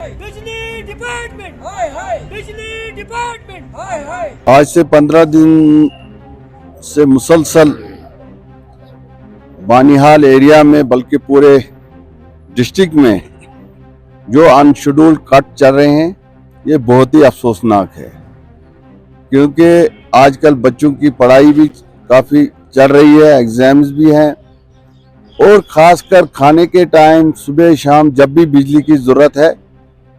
बिजली डिपार्टमेंट, हाय हाय बिजली डिपार्टमेंट, हाय हाय। आज से 15 दिन से मुसलसल बानिहाल एरिया में बल्कि पूरे डिस्ट्रिक्ट में जो अनशेड्यूल्ड कट चल रहे हैं, ये बहुत ही अफसोसनाक है, क्योंकि आजकल बच्चों की पढ़ाई भी काफ़ी चल रही है, एग्जाम्स भी हैं, और ख़ासकर खाने के टाइम सुबह शाम जब भी बिजली की ज़रूरत है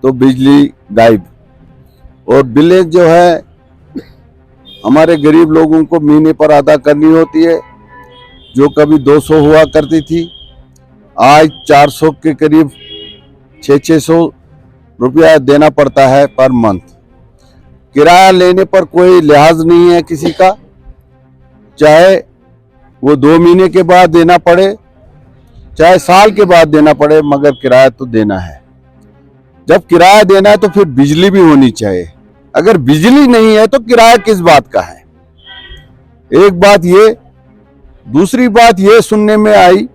तो बिजली गायब। और बिलें जो है हमारे गरीब लोगों को महीने पर अदा करनी होती है, जो कभी 200 हुआ करती थी, आज 400 के करीब 600 रुपया देना पड़ता है पर मंथ। किराया लेने पर कोई लिहाज नहीं है किसी का, चाहे वो 2 महीने के बाद देना पड़े चाहे साल के बाद देना पड़े, मगर किराया तो देना है। जब किराया देना है तो फिर बिजली भी होनी चाहिए। अगर बिजली नहीं है तो किराया किस बात का है? एक बात ये। दूसरी बात ये सुनने में आई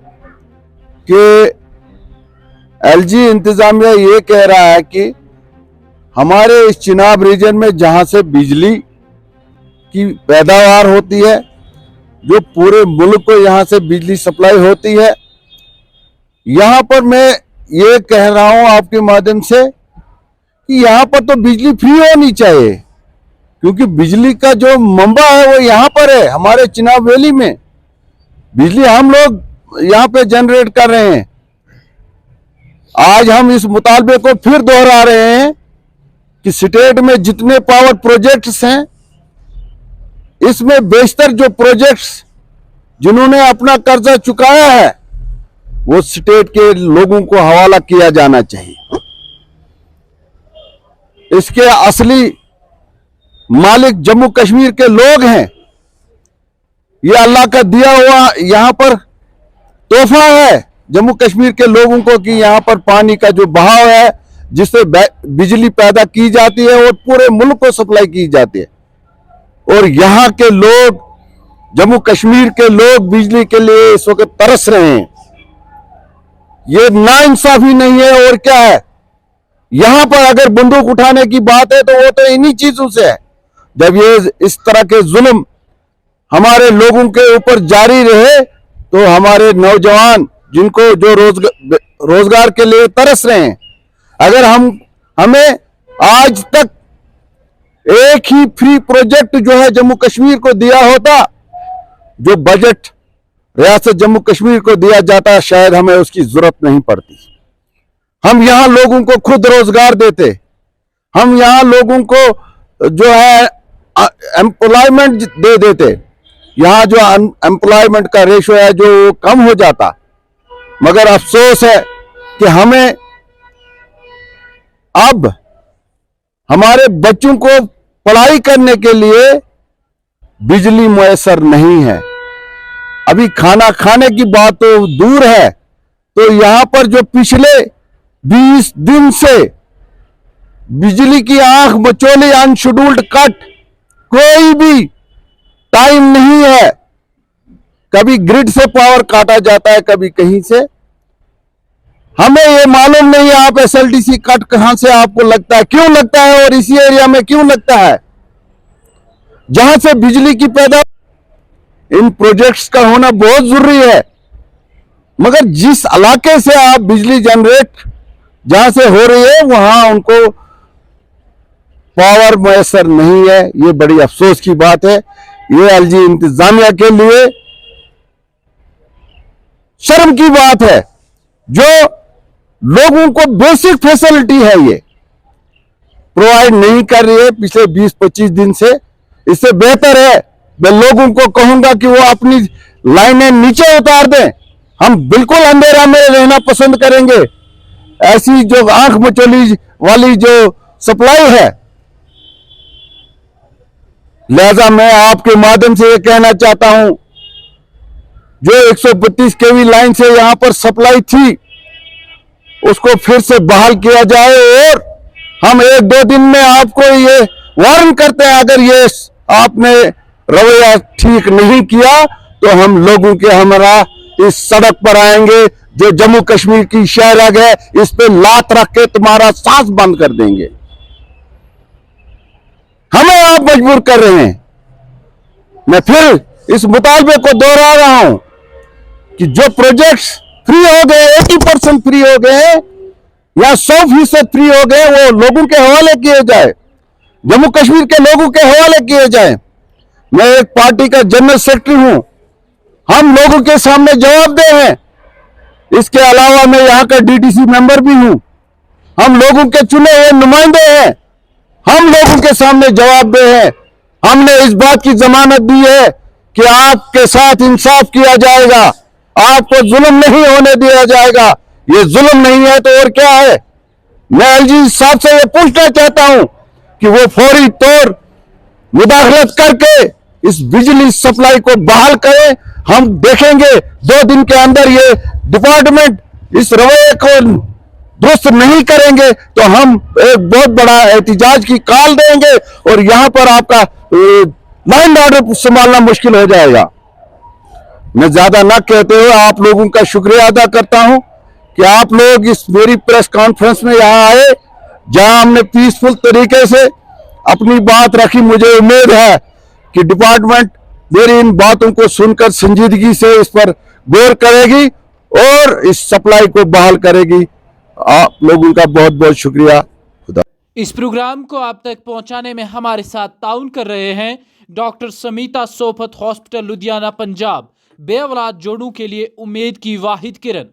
कि एलजी इंतजामिया ये कह रहा है कि हमारे इस चिनाब रीजन में जहां से बिजली की पैदावार होती है, जो पूरे मुल्क को यहां से बिजली सप्लाई होती है, यहां पर मैं ये कह रहा हूं आपके माध्यम से कि यहां पर तो बिजली फ्री होनी चाहिए, क्योंकि बिजली का जो मंबा है वो यहां पर है, हमारे चिनाब वैली में। बिजली हम लोग यहां पे जनरेट कर रहे हैं। आज हम इस मुतालबे को फिर दोहरा रहे हैं कि स्टेट में जितने पावर प्रोजेक्ट्स हैं, इसमें बेशतर जो प्रोजेक्ट्स जिन्होंने अपना कर्जा चुकाया है वो स्टेट के लोगों को हवाला किया जाना चाहिए। इसके असली मालिक जम्मू कश्मीर के लोग हैं। ये अल्लाह का दिया हुआ यहां पर तोहफा है जम्मू कश्मीर के लोगों को कि यहां पर पानी का जो बहाव है, जिससे बिजली पैदा की जाती है और पूरे मुल्क को सप्लाई की जाती है, और यहां के लोग, जम्मू कश्मीर के लोग बिजली के लिए इस वक्त तरस रहे हैं। ये नाइंसाफी नहीं है और क्या है? यहां पर अगर बंदूक उठाने की बात है तो वो तो इन्हीं चीजों से है। जब ये इस तरह के जुल्म हमारे लोगों के ऊपर जारी रहे तो हमारे नौजवान जिनको जो रोजगार के लिए तरस रहे हैं, अगर हमें आज तक एक ही फ्री प्रोजेक्ट जो है जम्मू कश्मीर को दिया होता, जो बजट रियासत जम्मू कश्मीर को दिया जाता, शायद हमें उसकी जरूरत नहीं पड़ती। हम यहां लोगों को खुद रोजगार देते, हम यहां लोगों को जो है एम्प्लॉयमेंट दे देते। यहां जो एम्प्लॉयमेंट का रेशो है जो कम हो जाता, मगर अफसोस है कि हमें अब हमारे बच्चों को पढ़ाई करने के लिए बिजली मुयस्सर नहीं है। अभी खाना खाने की बात तो दूर है, तो यहां पर जो पिछले 20 दिन से बिजली की आंख मचोली अनशेड्यूल्ड कट, कोई भी टाइम नहीं है। कभी ग्रिड से पावर काटा जाता है, कभी कहीं से। हमें ये मालूम नहीं है आप एसएलडीसी कट कहां से आपको लगता है, क्यों लगता है, और इसी एरिया में क्यों लगता है जहां से बिजली की पैदा। इन प्रोजेक्ट्स का होना बहुत जरूरी है, मगर जिस इलाके से आप बिजली जनरेट जहां से हो रही है वहां उनको पावर मुयस्सर नहीं है। ये बड़ी अफसोस की बात है। ये एलजी इंतजामिया के लिए शर्म की बात है, जो लोगों को बेसिक फैसिलिटी है ये प्रोवाइड नहीं कर रही है पिछले 20-25 दिन से। इससे बेहतर है मैं लोगों को कहूंगा कि वो अपनी लाइनें नीचे उतार दें। हम बिल्कुल अंधेरा में रहना पसंद करेंगे। ऐसी जो आंख मचोली वाली जो सप्लाई है, लिहाजा मैं आपके माध्यम से ये कहना चाहता हूं, जो 132 केवी लाइन से यहां पर सप्लाई थी उसको फिर से बहाल किया जाए, और हम 1-2 दिन में आपको ये वार्न करते हैं, अगर ये आपने रवैया ठीक नहीं किया तो हम लोगों के हमरा इस सड़क पर आएंगे, जो जम्मू कश्मीर की शहरग है, इस पे लात रख के तुम्हारा सांस बंद कर देंगे। हमें आप मजबूर कर रहे हैं। मैं फिर इस मुतालबे को दोहरा रहा हूं कि जो प्रोजेक्ट्स फ्री हो गए, 80% फ्री हो गए या 100% फ्री हो गए, वो लोगों के हवाले किए जाए, जम्मू कश्मीर के लोगों के हवाले किए जाए। मैं एक पार्टी का जनरल सेक्रेटरी हूं, हम लोगों के सामने जवाबदेह हैं। इसके अलावा मैं यहां का डीडीसी मेंबर भी हूं, हम लोगों के चुने हुए नुमाइंदे हैं, हम लोगों के सामने जवाबदेह हैं। हमने इस बात की जमानत दी है कि आपके साथ इंसाफ किया जाएगा, आपको जुल्म नहीं होने दिया जाएगा। ये जुल्म नहीं है तो और क्या है? मैं एलजी साहब से ये पूछना चाहता हूं कि वो फौरी तौर मुदाखलत करके इस बिजली सप्लाई को बहाल करें। हम देखेंगे 2 दिन के अंदर ये डिपार्टमेंट इस रवैये को दुरुस्त नहीं करेंगे तो हम एक बहुत बड़ा एहतिजाज की कॉल देंगे और यहां पर आपका लाइन ऑर्डर संभालना मुश्किल हो जाएगा। मैं ज्यादा न कहते हुए आप लोगों का शुक्रिया अदा करता हूं कि आप लोग इस मेरी प्रेस कॉन्फ्रेंस में यहां आए, जहां हमने पीसफुल तरीके से अपनी बात रखी। मुझे उम्मीद है कि डिपार्टमेंट मेरी इन बातों को सुनकर संजीदगी से इस पर गौर करेगी और इस सप्लाई को बहाल करेगी। आप लोगों का बहुत बहुत शुक्रिया। खुदा। इस प्रोग्राम को आप तक पहुंचाने में हमारे साथ ताउन कर रहे हैं डॉक्टर समीता सोफत हॉस्पिटल लुधियाना पंजाब, बेऔलाद जोड़ों के लिए उम्मीद की वाहिद किरण।